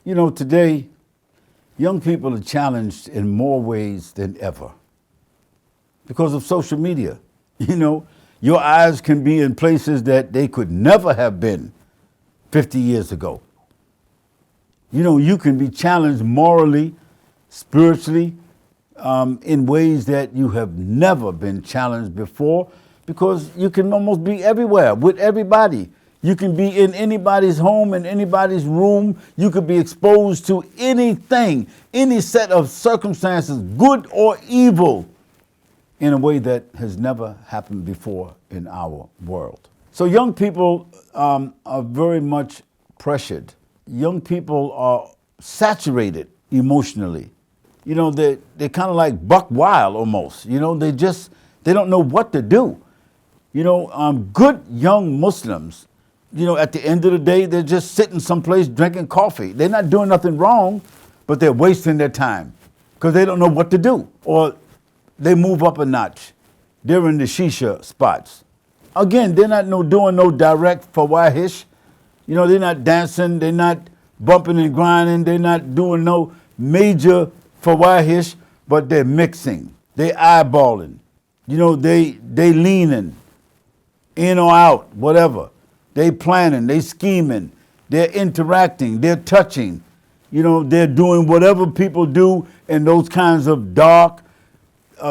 You know, today, young people are challenged in more ways than ever because of social media. You know, your eyes can be in places that they could never have been 50 years ago. You know, you can be challenged morally, spiritually, in ways that you have never been challenged before, because you can almost be everywhere with everybody. You can be in anybody's home, in anybody's room. You could be exposed to anything, any set of circumstances, good or evil, in a way that has never happened before in our world. So young people are very much pressured. Young people are saturated emotionally. You know, they're kind of like buck wild almost. You know, they don't know what to do. You know, good young Muslims, you know, at the end of the day, they're just sitting someplace drinking coffee. They're not doing nothing wrong, but they're wasting their time because they don't know what to do. Or they move up a notch. They're in the shisha spots. Again, they're not doing no direct fawahish. You know, they're not dancing, they're not bumping and grinding, they're not doing no major fawahish, but they're mixing, they eyeballing. You know, they leaning in or out, whatever. They planning, they scheming, they're interacting, they're touching. You know, they're doing whatever people do in those kinds of dark,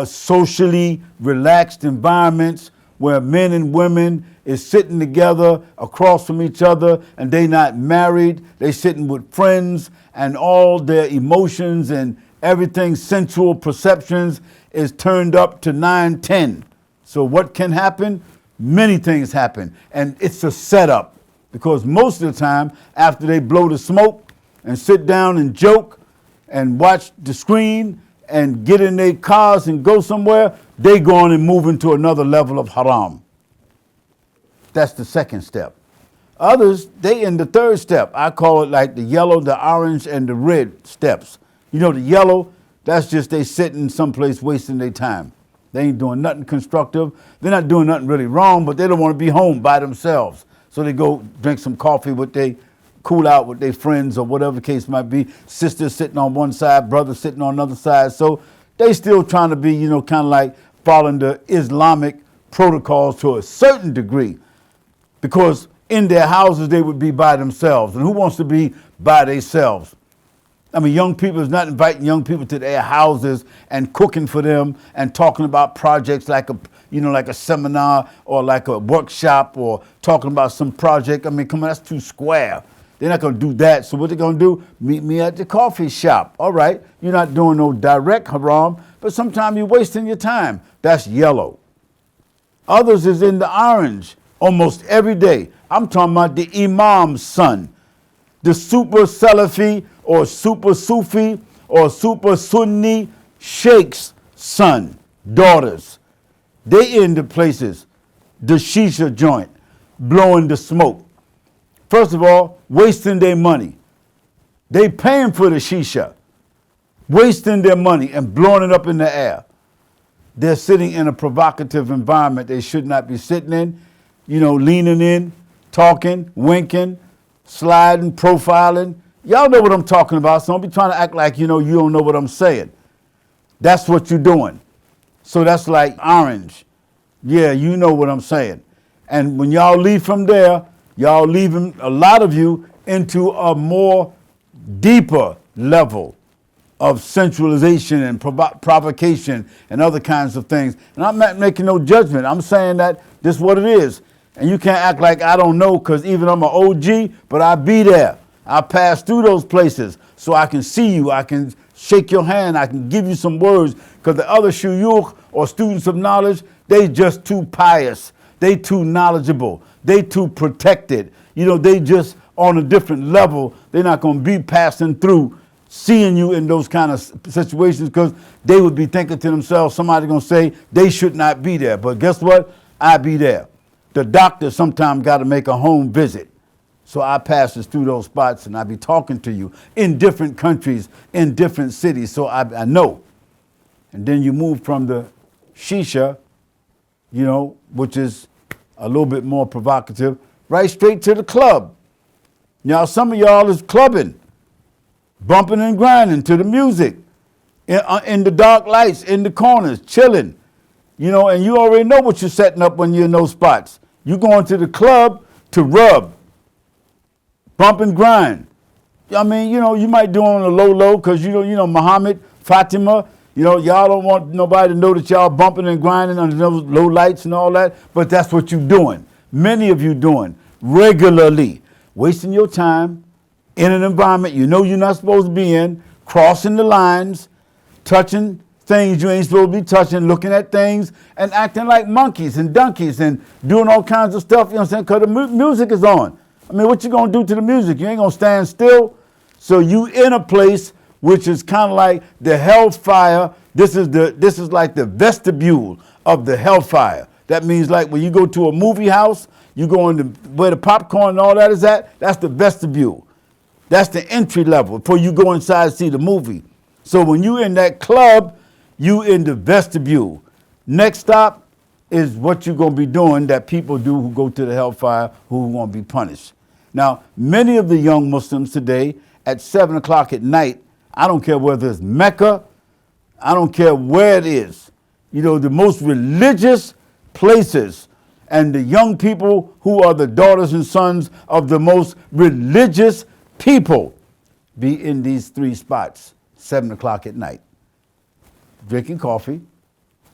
socially relaxed environments where men and women is sitting together across from each other and they not married, they sitting with friends, and all their emotions and everything, sensual perceptions is turned up to 9-10. So what can happen? Many things happen, and it's a setup, because most of the time after they blow the smoke and sit down and joke and watch the screen and get in their cars and go somewhere, they go on and move into another level of haram. That's the second step. Others, they in the third step. I call it like the yellow, the orange, and the red steps. You know, the yellow, that's just they sitting someplace wasting their time. They ain't doing nothing constructive. They're not doing nothing really wrong, but they don't want to be home by themselves. So they go drink some coffee with they cool out with their friends or whatever the case might be. Sisters sitting on one side, brothers sitting on another side. So they still trying to be, you know, kind of like following the Islamic protocols to a certain degree, because in their houses they would be by themselves. And who wants to be by themselves? I mean, young people is not inviting young people to their houses and cooking for them and talking about projects like a seminar or like a workshop, or talking about some project. I mean, come on, that's too square. They're not going to do that. So what they're going to do? Meet me at the coffee shop. All right, you're not doing no direct haram, but sometimes you're wasting your time. That's yellow. Others is in the orange almost every day. I'm talking about the imam's son, the super Salafi or super Sufi or super Sunni sheikh's son, daughters. They in the places, the shisha joint, blowing the smoke. First of all, wasting their money. They paying for the shisha, wasting their money and blowing it up in the air. They're sitting in a provocative environment they should not be sitting in, you know, leaning in, talking, winking, sliding, profiling. Y'all know what I'm talking about, so don't be trying to act like, you know, you don't know what I'm saying. That's what you're doing. So that's like orange. Yeah, you know what I'm saying. And when y'all leave from there, y'all leaving, a lot of you, into a more deeper level of centralization and provocation and other kinds of things. And I'm not making no judgment. I'm saying that this is what it is. And you can't act like I don't know, because even I'm an OG, but I be there. I pass through those places so I can see you. I can shake your hand. I can give you some words, because the other shuyukh or students of knowledge, they just too pious. They too knowledgeable. They too protected. You know, they just on a different level. They're not going to be passing through, seeing you in those kind of situations, because they would be thinking to themselves, somebody going to say they should not be there. But guess what? I be there. The doctor sometimes got to make a home visit. So I passes through those spots and I be talking to you in different countries, in different cities. So I know. And then you move from the shisha, you know, which is a little bit more provocative, right straight to the club. Now, some of y'all is clubbing. bumping and grinding to the music, in the dark lights, in the corners, chilling. And you already know what you're setting up when you're in those spots. You're going to the club to rub, bump and grind. You might do it on a low because, Muhammad, Fatima, y'all don't want nobody to know that y'all bumping and grinding under those low lights and all that, but that's what you're doing. Many of you doing regularly, wasting your time in an environment you're not supposed to be in, crossing the lines, touching things you ain't supposed to be touching, looking at things and acting like monkeys and donkeys and doing all kinds of stuff, because the music is on. What you gonna do to the music? You ain't gonna stand still. So you in a place which is kind of like the hellfire. This is like the vestibule of the hellfire. That means like when you go to a movie house, you go in where the popcorn and all that is at, that's the vestibule. That's the entry level before you go inside to see the movie. So when you in that club, you in the vestibule. Next stop is what you're going to be doing that people do who go to the hellfire who want to be punished. Now, many of the young Muslims today at 7 o'clock at night, I don't care whether it's Mecca, I don't care where it is, the most religious places and the young people who are the daughters and sons of the most religious people be in these three spots, 7 o'clock at night, drinking coffee,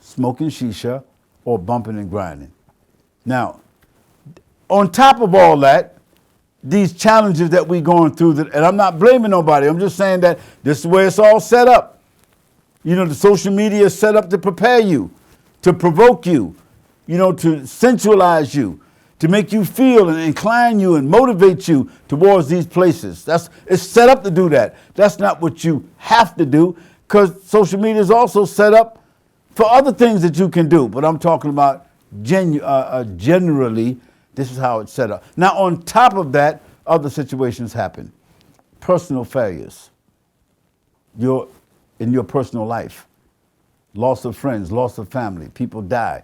smoking shisha, or bumping and grinding. Now, on top of all that, these challenges that we're going through, and I'm not blaming nobody, I'm just saying that this is where it's all set up. The social media is set up to prepare you, to provoke you, to sensualize you, to make you feel and incline you and motivate you towards these places. It's set up to do that. That's not what you have to do, because social media is also set up for other things that you can do. But I'm talking about generally, this is how it's set up. Now, on top of that, other situations happen. Personal failures. In your personal life. Loss of friends, loss of family. People die.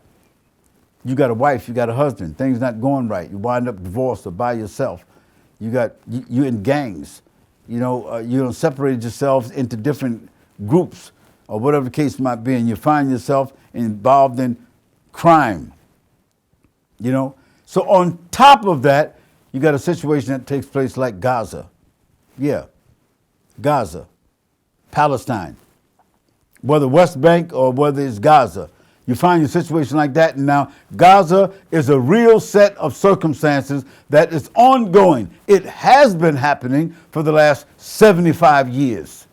You got a wife, you got a husband. Things not going right. You wind up divorced or by yourself. You in gangs. You separated yourselves into different groups or whatever the case might be, and you find yourself involved in crime. So on top of that, you got a situation that takes place like Gaza. Yeah, Gaza, Palestine. Whether West Bank or whether it's Gaza, you find a situation like that. And now Gaza is a real set of circumstances that is ongoing. It has been happening for the last 75 years.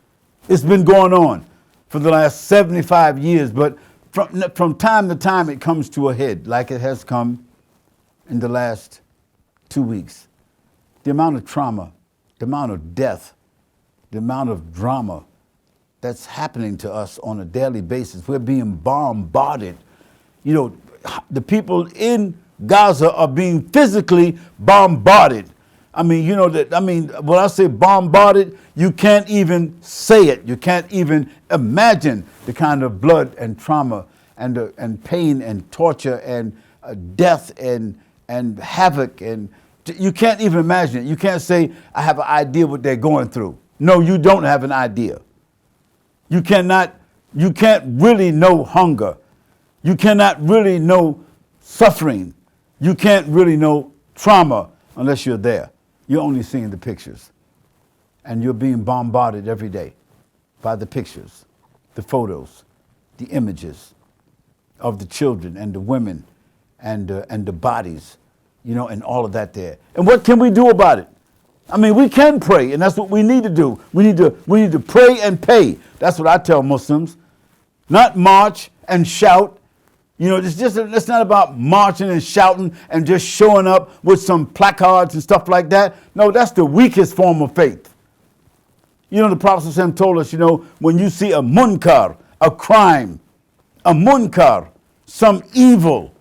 It's been going on for the last 75 years, but from time to time it comes to a head, like it has come in the last 2 weeks. The amount of trauma, the amount of death, the amount of drama that's happening to us on a daily basis. We're being bombarded. The people in Gaza are being physically bombarded. When I say bombarded, you can't even say it. You can't even imagine the kind of blood and trauma and pain and torture and death and havoc, and you can't even imagine it. You can't say, I have an idea what they're going through. No, you don't have an idea. You can't really know hunger. You cannot really know suffering. You can't really know trauma unless you're there. You're only seeing the pictures. And you're being bombarded every day by the pictures, the photos, the images of the children and the women and the bodies, and all of that there. And what can we do about it? We can pray, and that's what we need to do. We need to pray and pay. That's what I tell Muslims. Not march and shout. It's not about marching and shouting and just showing up with some placards and stuff like that. No, that's the weakest form of faith. The Prophet ﷺ told us, when you see a munkar, a crime, a munkar, some evil,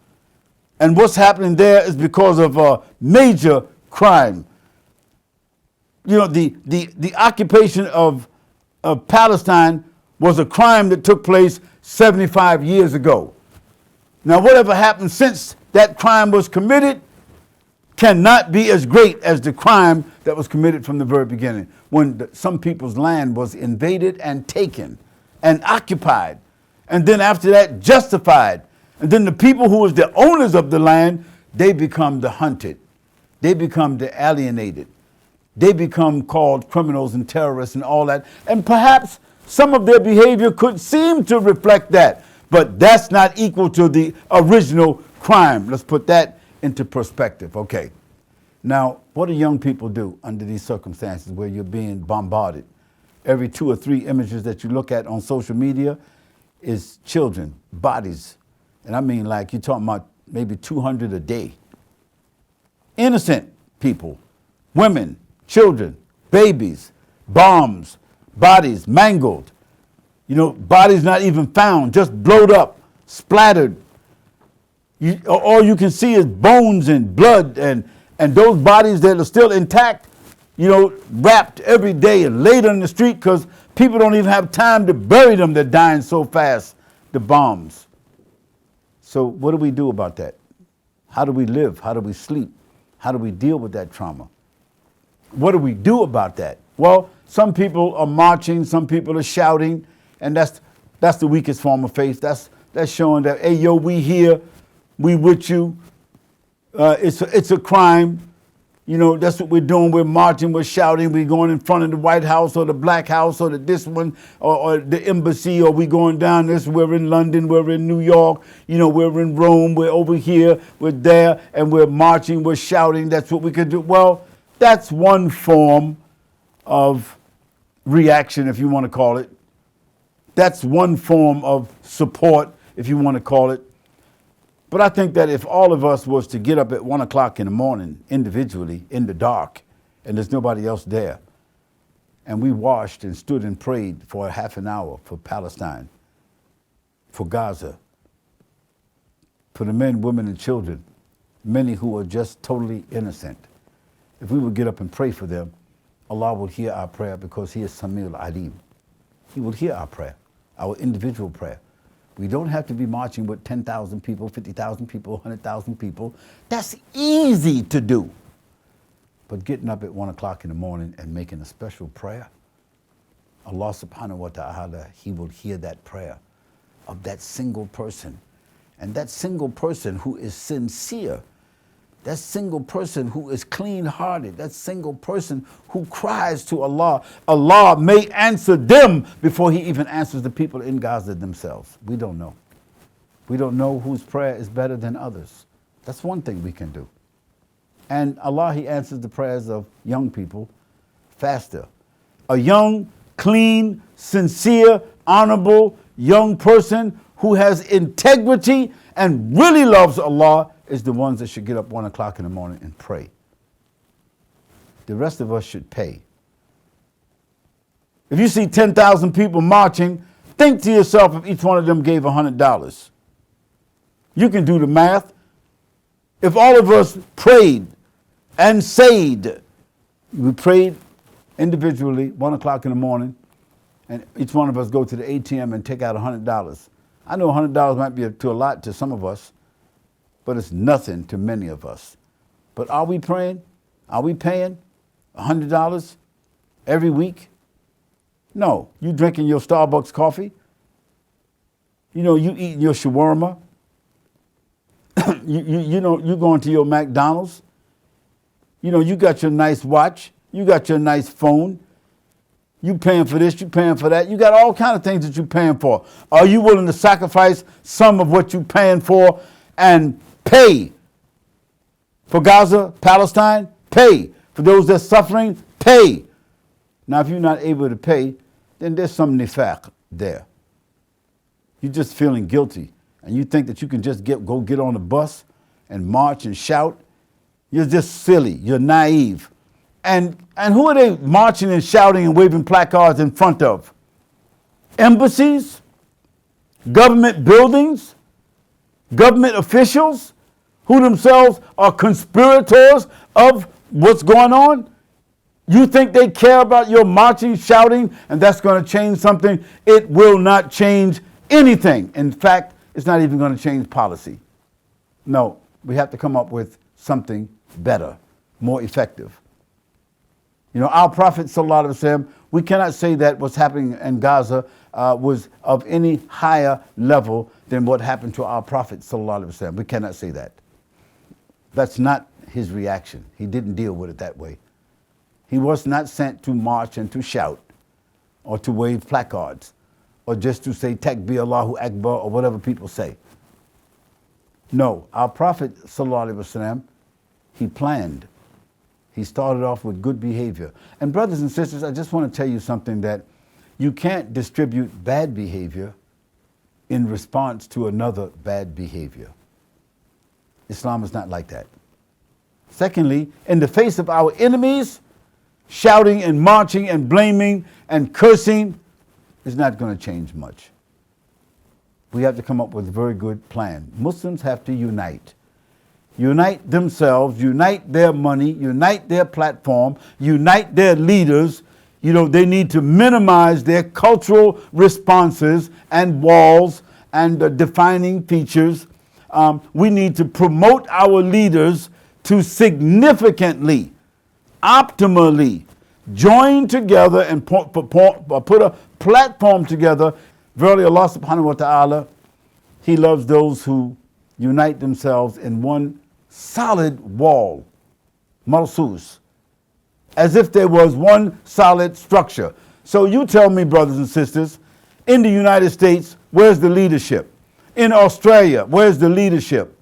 and what's happening there is because of a major crime. The occupation of Palestine was a crime that took place 75 years ago. Now, whatever happened since that crime was committed, cannot be as great as the crime that was committed from the very beginning, when some people's land was invaded and taken and occupied, and then after that justified. And then the people who was the owners of the land, they become the hunted. They become the alienated. They become called criminals and terrorists and all that. And perhaps some of their behavior could seem to reflect that, but that's not equal to the original crime. Let's put that into perspective. Okay. Now, what do young people do under these circumstances where you're being bombarded? Every 2 or 3 images that you look at on social media is children, bodies. And I mean, like, you're talking about maybe 200 a day. Innocent people, women, children, babies, bombs, bodies mangled. You know, bodies not even found, just blowed up, splattered. All you can see is bones and blood, and those bodies that are still intact, you know, wrapped every day and laid on the street because people don't even have time to bury them. They're dying so fast, the bombs. So what do we do about that? How do we live? How do we sleep? How do we deal with that trauma? What do we do about that? Well, some people are marching, some people are shouting, and that's the weakest form of faith. That's showing that, hey, yo, we here, we with you. It's a crime. You know, that's what we're doing. We're marching, we're shouting, we're going in front of the White House or the Black House or this one or the embassy, or we going down this. We're in London, we're in New York, you know, we're in Rome, we're over here, we're there, and we're marching, we're shouting. That's what we could do. Well, that's one form of reaction, if you want to call it. That's one form of support, if you want to call it. But I think that if all of us was to get up at 1 o'clock in the morning individually in the dark and there's nobody else there, and we washed and stood and prayed for a half an hour for Palestine, for Gaza, for the men, women, and children, many who are just totally innocent. If we would get up and pray for them, Allah will hear our prayer because He is Sami'ul Alim. He will hear our prayer, our individual prayer. We don't have to be marching with 10,000 people, 50,000 people, 100,000 people. That's easy to do. But getting up at 1 o'clock in the morning and making a special prayer, Allah subhanahu wa ta'ala, He will hear that prayer of that single person. And that single person who is sincere, that single person who is clean-hearted, that single person who cries to Allah, Allah may answer them before He even answers the people in Gaza themselves. We don't know. We don't know whose prayer is better than others. That's one thing we can do. And Allah, He answers the prayers of young people faster. A young, clean, sincere, honorable young person who has integrity and really loves Allah is the ones that should get up 1 o'clock in the morning and pray. The rest of us should pay. If you see 10,000 people marching, think to yourself if each one of them gave $100. You can do the math. If all of us prayed and said, we prayed individually, 1 o'clock in the morning, and each one of us go to the ATM and take out $100. I know $100 might be a lot to some of us, but it's nothing to many of us. But are we praying? Are we paying $100 every week? No. You drinking your Starbucks coffee? You know, you eating your shawarma? you know, you going to your McDonald's? You know, you got your nice watch. You got your nice phone. You paying for this, you paying for that. You got all kinds of things that you're paying for. Are you willing to sacrifice some of what you're paying for and pay for Gaza, Palestine? Pay. For those that's suffering? Pay. Now, if you're not able to pay, then there's some nifaq there. You're just feeling guilty, and you think that you can just go get on the bus and march and shout. You're just silly. You're naive. And who are they marching and shouting and waving placards in front of? Embassies? Government buildings? Government officials who themselves are conspirators of what's going on? You think they care about your marching, shouting, and that's going to change something? It will not change anything. In fact, it's not even going to change policy. No, we have to come up with something better, more effective. You know, our Prophet sallallahu alaihi wasallam, we cannot say that what's happening in Gaza was of any higher level than what happened to our Prophet sallallahu alaihi wasallam. We cannot say that. That's not his reaction. He didn't deal with it that way. He was not sent to march and to shout or to wave placards or just to say Takbir Allahu Akbar or whatever people say. No, our Prophet sallallahu alaihi wasallam, he planned. He started off with good behavior. And brothers and sisters, I just want to tell you something, that you can't distribute bad behavior in response to another bad behavior. Islam is not like that. Secondly, in the face of our enemies, shouting and marching and blaming and cursing is not going to change much. We have to come up with a very good plan. Muslims have to unite. Unite themselves, unite their money, unite their platform, unite their leaders. You know, they need to minimize their cultural responses and walls and defining features. We need to promote our leaders to significantly, optimally join together and put a platform together. Verily Allah subhanahu wa ta'ala, He loves those who unite themselves in one solid wall, marsus, as if there was one solid structure. So you tell me, brothers and sisters, in the United States, where's the leadership? In Australia, where's the leadership?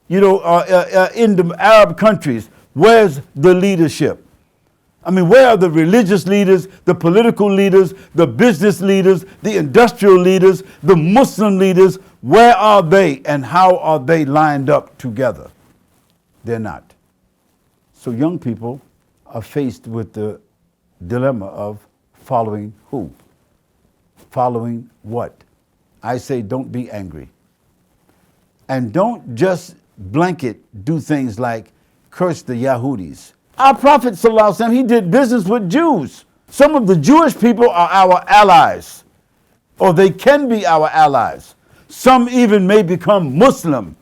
You know, in the Arab countries, where's the leadership? I mean, where are the religious leaders, the political leaders, the business leaders, the industrial leaders, the Muslim leaders? Where are they and how are they lined up together? They're not. So young people are faced with the dilemma of following who? Following what? I say don't be angry. And don't just blanket do things like curse the Yahudis. Our Prophet sallallahu alaihi wasallam, he did business with Jews. Some of the Jewish people are our allies, or they can be our allies. Some even may become Muslim.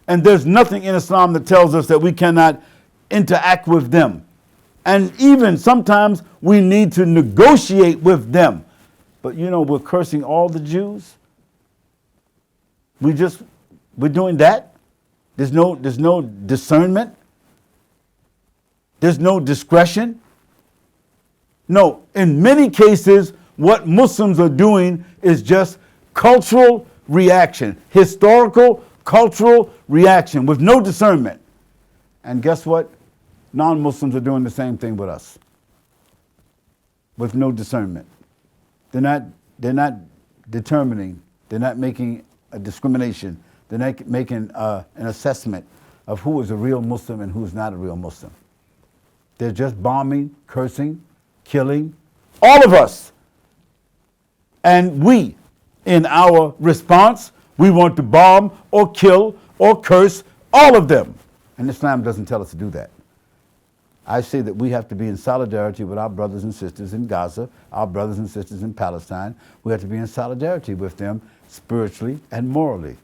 And there's nothing in Islam that tells us that we cannot interact with them. And even sometimes we need to negotiate with them. But you know, we're cursing all the Jews. We're doing that. There's no discernment. There's no discretion. No, in many cases, what Muslims are doing is just cultural reaction, historical cultural reaction with no discernment. And guess what? Non-Muslims are doing the same thing with us, with no discernment. They're not determining, they're not making a discrimination, they're not making an assessment of who is a real Muslim and who's not a real Muslim. They're just bombing, cursing, killing, all of us. And we, in our response, we want to bomb or kill or curse all of them. And Islam doesn't tell us to do that. I say that we have to be in solidarity with our brothers and sisters in Gaza, our brothers and sisters in Palestine. We have to be in solidarity with them spiritually and morally.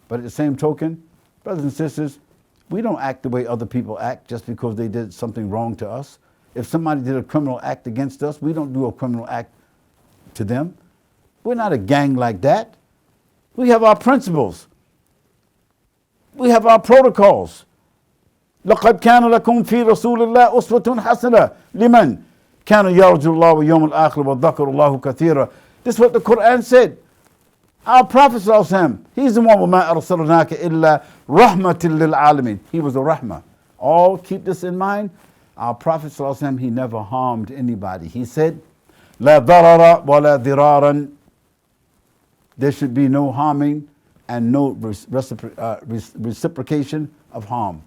But at the same token, brothers and sisters, we don't act the way other people act just because they did something wrong to us. If somebody did a criminal act against us, we don't do a criminal act to them. We're not a gang like that. We have our principles. We have our protocols. لقد كان لكم في رسول الله أسوة حسنة لمن كان يرجو الله واليوم الآخر وذكر الله كثيرا. This is what the Qur'an said. Our Prophet sallallahu alaihi wasallam, he's the one وما أرسلناك إلا رحمة للعالمين. He was a rahmah. All keep this in mind. Our Prophet sallallahu alaihi wasallam, he never harmed anybody. He said, لا ضرر ولا ضرارا. There should be no harming and no reciprocation of harm.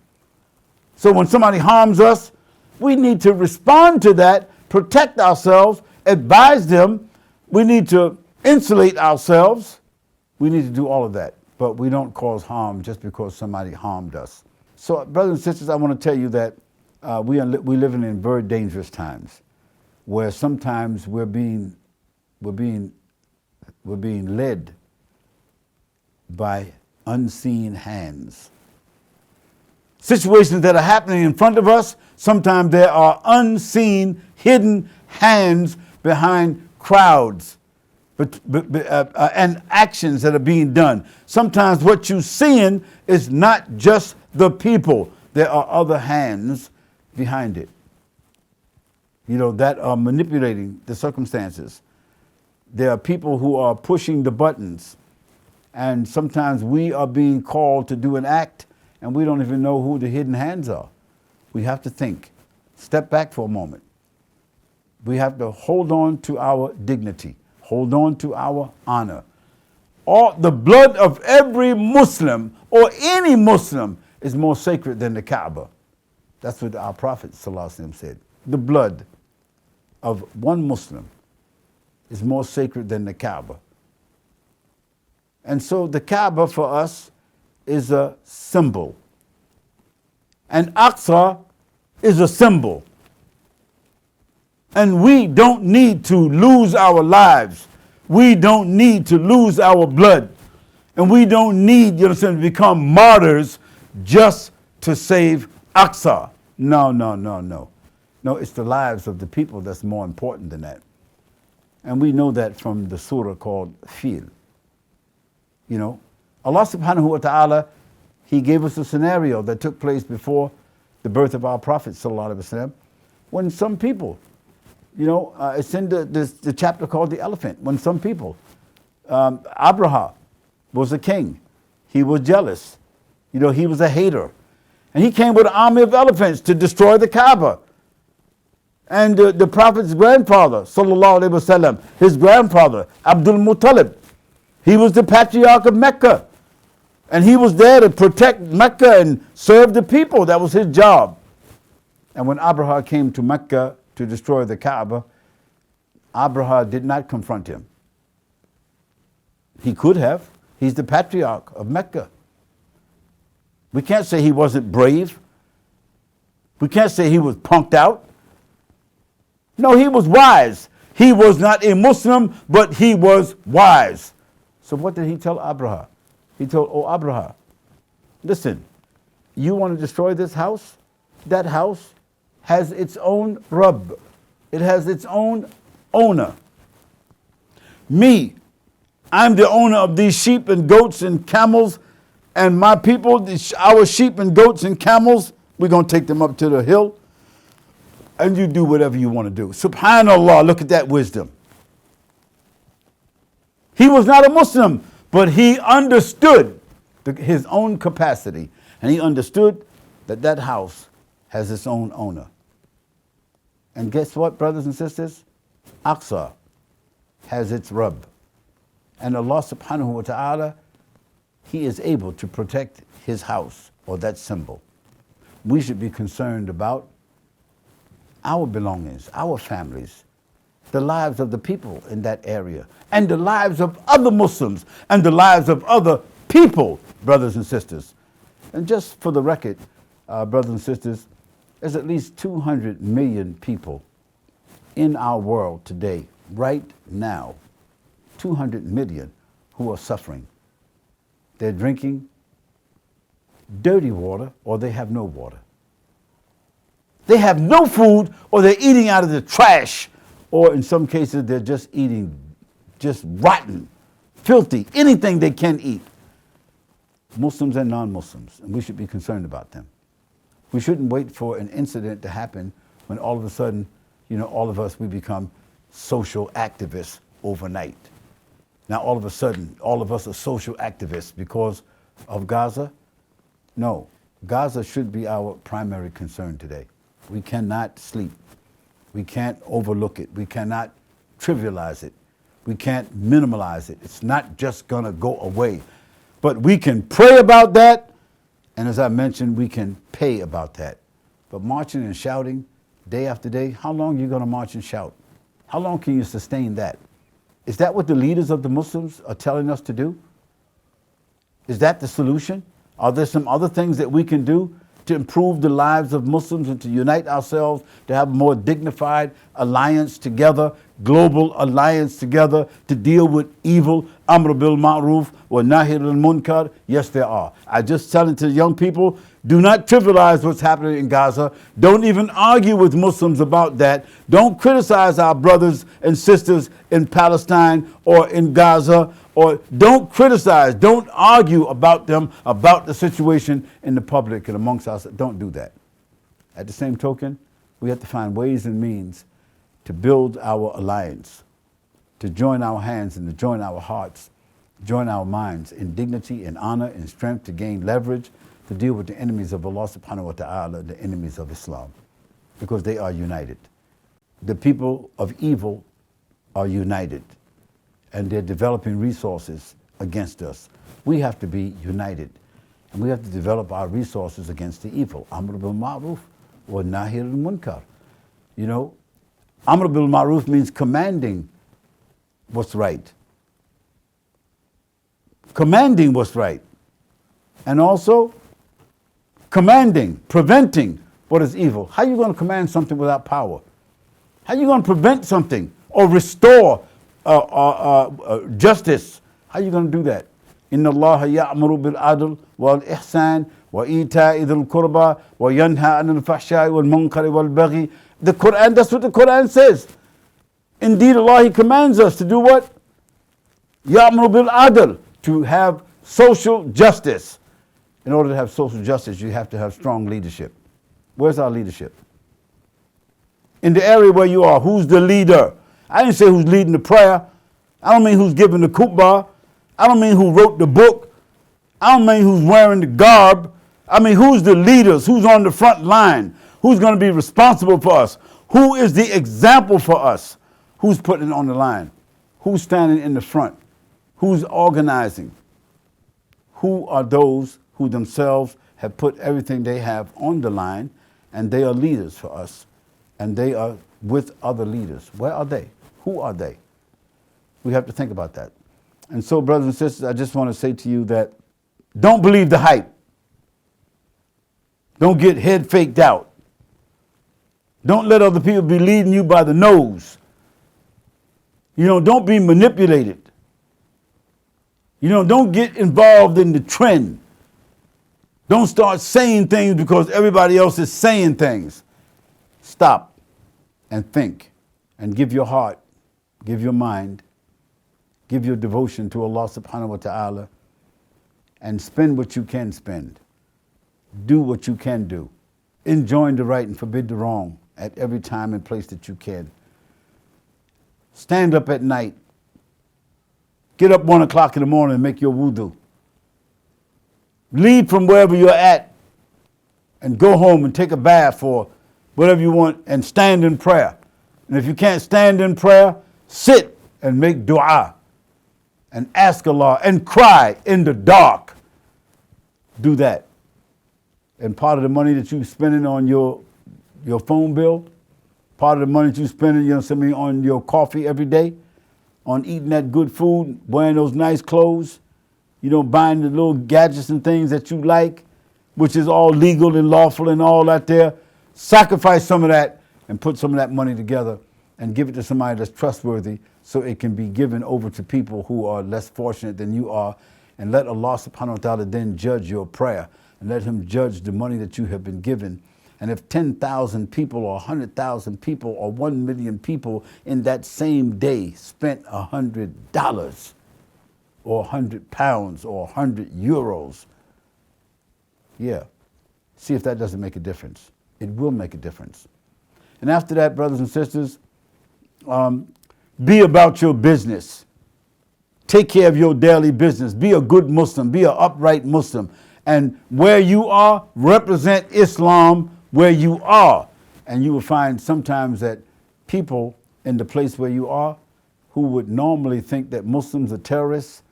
So when somebody harms us, we need to respond to that, protect ourselves, advise them. We need to insulate ourselves. We need to do all of that. But we don't cause harm just because somebody harmed us. So brothers and sisters, I want to tell you that we live in very dangerous times where sometimes we're being led by unseen hands. situations that are happening in front of us, sometimes there are unseen, hidden hands behind crowds and actions that are being done. Sometimes what you're seeing is not just the people. There are other hands behind it, that are manipulating the circumstances. There are people who are pushing the buttons, and sometimes we are being called to do an act and we don't even know who the hidden hands are. We have to think, step back for a moment. We have to hold on to our dignity, hold on to our honor. The blood of every Muslim or any Muslim is more sacred than the Kaaba. That's what our Prophet ﷺ said. The blood of one Muslim is more sacred than the Kaaba. And so the Kaaba for us is a symbol. And Aqsa is a symbol. And we don't need to lose our lives. We don't need to lose our blood. And we don't need, to become martyrs just to save Aqsa. No. No, it's the lives of the people that's more important than that. And we know that from the surah called Fil. Allah subhanahu wa ta'ala, He gave us a scenario that took place before the birth of our Prophet sallallahu alaihi wasallam, when some people, it's in the chapter called the elephant, when some people, Abraha was a king. He was jealous. He was a hater. And he came with an army of elephants to destroy the Kaaba. And the Prophet's grandfather, sallallahu alaihi wasallam, his grandfather, Abdul Muttalib, he was the patriarch of Mecca. And he was there to protect Mecca and serve the people. That was his job. And when Abraha came to Mecca to destroy the Kaaba, Abraha did not confront him. He could have. He's the patriarch of Mecca. We can't say he wasn't brave. We can't say he was punked out. No, he was wise. He was not a Muslim, but he was wise. So what did he tell Abraha? He told, Abraha, listen, you want to destroy this house? That house has its own Rabb. It has its own owner. Me, I'm the owner of these sheep and goats and camels, and my people, our sheep and goats and camels, we're going to take them up to the hill, and you do whatever you want to do. Subhanallah, look at that wisdom. He was not a Muslim, but he understood his own capacity, and he understood that that house has its own owner. And guess what, brothers and sisters? Aqsa has its Rabb. And Allah subhanahu wa ta'ala, He is able to protect His house or that symbol. We should be concerned about our belongings, our families, the lives of the people in that area, and the lives of other Muslims, and the lives of other people, brothers and sisters. And just for the record, brothers and sisters, there's at least 200 million people in our world today, right now, 200 million who are suffering. They're drinking dirty water or they have no water. They have no food or they're eating out of the trash, or in some cases they're just eating just rotten, filthy, anything they can eat. Muslims and non-Muslims, and we should be concerned about them. We shouldn't wait for an incident to happen when all of a sudden, all of us, we become social activists overnight. Now all of a sudden, all of us are social activists because of Gaza? No, Gaza should be our primary concern today. We cannot sleep. We can't overlook it. We cannot trivialize it. We can't minimalize it. It's not just gonna go away. But we can pray about that, and as I mentioned, we can pay about that. But marching and shouting day after day, how long are you gonna march and shout? How long can you sustain that? Is that what the leaders of the Muslims are telling us to do? Is that the solution? Are there some other things that we can do to improve the lives of Muslims and to unite ourselves, to have a more dignified alliance together global alliance together to deal with evil, amr bil ma'ruf wa nahi al munkar? Yes, there are. I just telling to the young people, do not trivialize what's happening in Gaza. Don't even argue with Muslims about that. Don't criticize our brothers and sisters in Palestine or in Gaza, or don't criticize, don't argue about them, about the situation in the public and amongst us. Don't do that. At the same token, we have to find ways and means to build our alliance, to join our hands and to join our hearts, join our minds in dignity, in honor, in strength, to gain leverage, to deal with the enemies of Allah subhanahu wa ta'ala, the enemies of Islam, because they are united. The people of evil are united, and they're developing resources against us. We have to be united, and we have to develop our resources against the evil. Amr bil ma'ruf wa nahi al munkar. You know, Amr bil ma'ruf means commanding what's right. Commanding what's right. And also commanding, preventing what is evil. How are you going to command something without power? How are you going to prevent something or restore justice? How are you going to do that? Inna Allah ya'muru bil adl wal ihsan wa ita'i dhil qurba wa yanha 'anil fahsha'i wal munkari wal baghi. The Qur'an, that's what the Qur'an says. Indeed, Allah, He commands us to do what? Ya'muru bil adl, to have social justice. In order to have social justice, you have to have strong leadership. Where's our leadership? In the area where you are, who's the leader? I didn't say who's leading the prayer. I don't mean who's giving the khutbah. I don't mean who wrote the book. I don't mean who's wearing the garb. I mean who's the leaders, who's on the front line, who's going to be responsible for us, who is the example for us, who's putting it on the line, who's standing in the front, who's organizing, who are those who themselves have put everything they have on the line, and they are leaders for us, and they are with other leaders. Where are they? Who are they? We have to think about that. And so, brothers and sisters, I just want to say to you that don't believe the hype. Don't get head faked out. Don't let other people be leading you by the nose. You know, don't be manipulated. You know, don't get involved in the trend. Don't start saying things because everybody else is saying things. Stop and think and give your heart, give your mind, give your devotion to Allah subhanahu wa ta'ala, and spend what you can spend. Do what you can do. Enjoin the right and forbid the wrong at every time and place that you can. Stand up at night. Get up 1 o'clock in the morning and make your wudu. Leave from wherever you're at and go home and take a bath or whatever you want and stand in prayer. And if you can't stand in prayer, sit and make dua and ask Allah and cry in the dark. Do that. And part of the money that you're spending on your phone bill, part of the money that you're spending, on your coffee every day, on eating that good food, wearing those nice clothes, buying the little gadgets and things that you like, which is all legal and lawful and all that there. Sacrifice some of that and put some of that money together and give it to somebody that's trustworthy so it can be given over to people who are less fortunate than you are, and let Allah subhanahu wa ta'ala then judge your prayer and let Him judge the money that you have been given. And if 10,000 people or 100,000 people or 1 million people in that same day spent $100 or 100 pounds or 100 euros, yeah, see if that doesn't make a difference. It will make a difference. And after that, brothers and sisters, be about your business. Take care of your daily business. Be a good Muslim. Be an upright Muslim. And where you are, represent Islam where you are. And you will find sometimes that people in the place where you are who would normally think that Muslims are terrorists,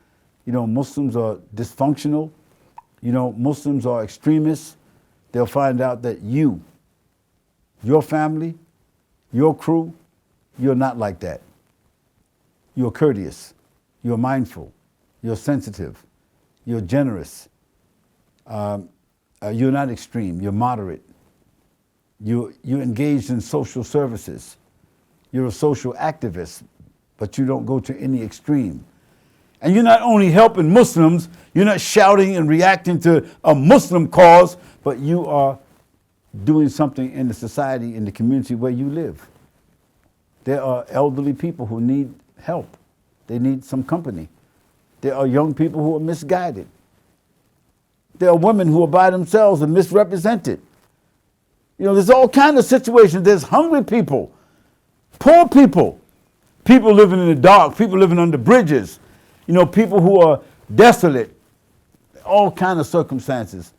Muslims are dysfunctional, Muslims are extremists, they'll find out that you, your family, your crew, you're not like that. You're courteous, you're mindful, you're sensitive, you're generous, you're not extreme, you're moderate, you're engaged in social services, You're a social activist, but you don't go to any extreme. And you're not only helping Muslims, you're not shouting and reacting to a Muslim cause, but you are doing something in the society, in the community where you live. There are elderly people who need help. They need some company. There are young people who are misguided. There are women who are by themselves and misrepresented. You know, there's all kinds of situations. There's hungry people, poor people, people living in the dark, people living under bridges, you know, people who are desolate, all kinds of circumstances.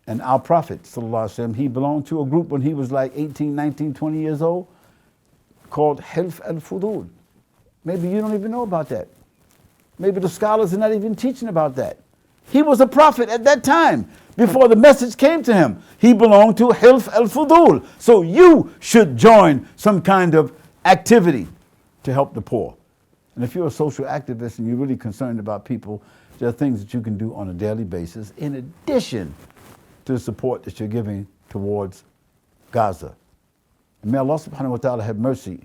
And our Prophet, sallallahu alaihi wasallam, he belonged to a group when he was like 18, 19, 20 years old called Hilf al-Fudul. Maybe you don't even know about that. Maybe the scholars are not even teaching about that. He was a prophet at that time, before the message came to him. He belonged to Hilf al-Fudul. So you should join some kind of activity to help the poor. And if you're a social activist and you're really concerned about people, there are things that you can do on a daily basis in addition to the support that you're giving towards Gaza. And may Allah subhanahu wa ta'ala have mercy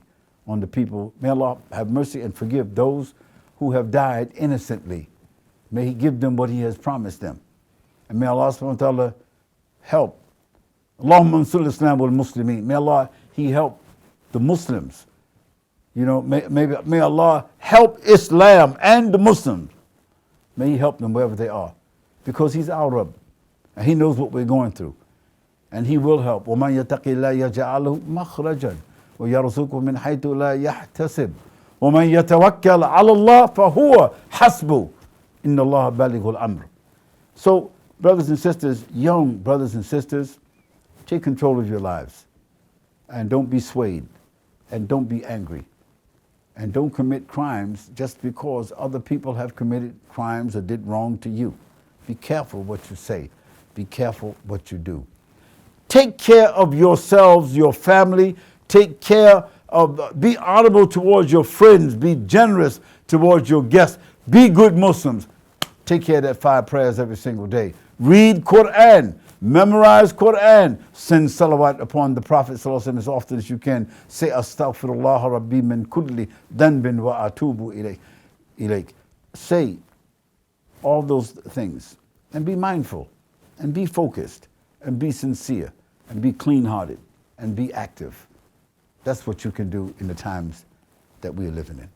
on the people. May Allah have mercy and forgive those who have died innocently. May He give them what He has promised them. And may Allah subhanahu wa ta'ala help. Allahumma ansur al-Islam wal-Muslimin. May Allah, He help the Muslims. You know, may Allah help Islam and the Muslims. May He help them wherever they are. Because He's our Rabb. And He knows what we're going through. And He will help. وَمَنْ يَتَقِ اللَّهَ يَجْعَلْهُ مَخْرَجًا وَيَرْزُقْهُ مِنْ حَيْثُ لَا يَحْتَسِبُ وَمَنْ يَتَوَكَّلْ عَلَى اللَّهِ فَهُوَ حَسْبُهُ إِنَّ اللَّهَ بَالِغُ الْأَمْرِ. So, brothers and sisters, young brothers and sisters, take control of your lives. And don't be swayed. And don't be angry. And don't commit crimes just because other people have committed crimes or did wrong to you. Be careful what you say. Be careful what you do. Take care of yourselves, your family. Take care of, be honorable towards your friends. Be generous towards your guests. Be good Muslims. Take care of that 5 prayers every single day. Read Qur'an. Memorize Qur'an. Send salawat upon the Prophet ﷺ as often as you can. Say astaghfirullah rabbi min kulli dhanbin wa atubu ilayk. Say all those things. And be mindful. And be focused. And be sincere. And be clean-hearted. And be active. That's what you can do in the times that we are living in.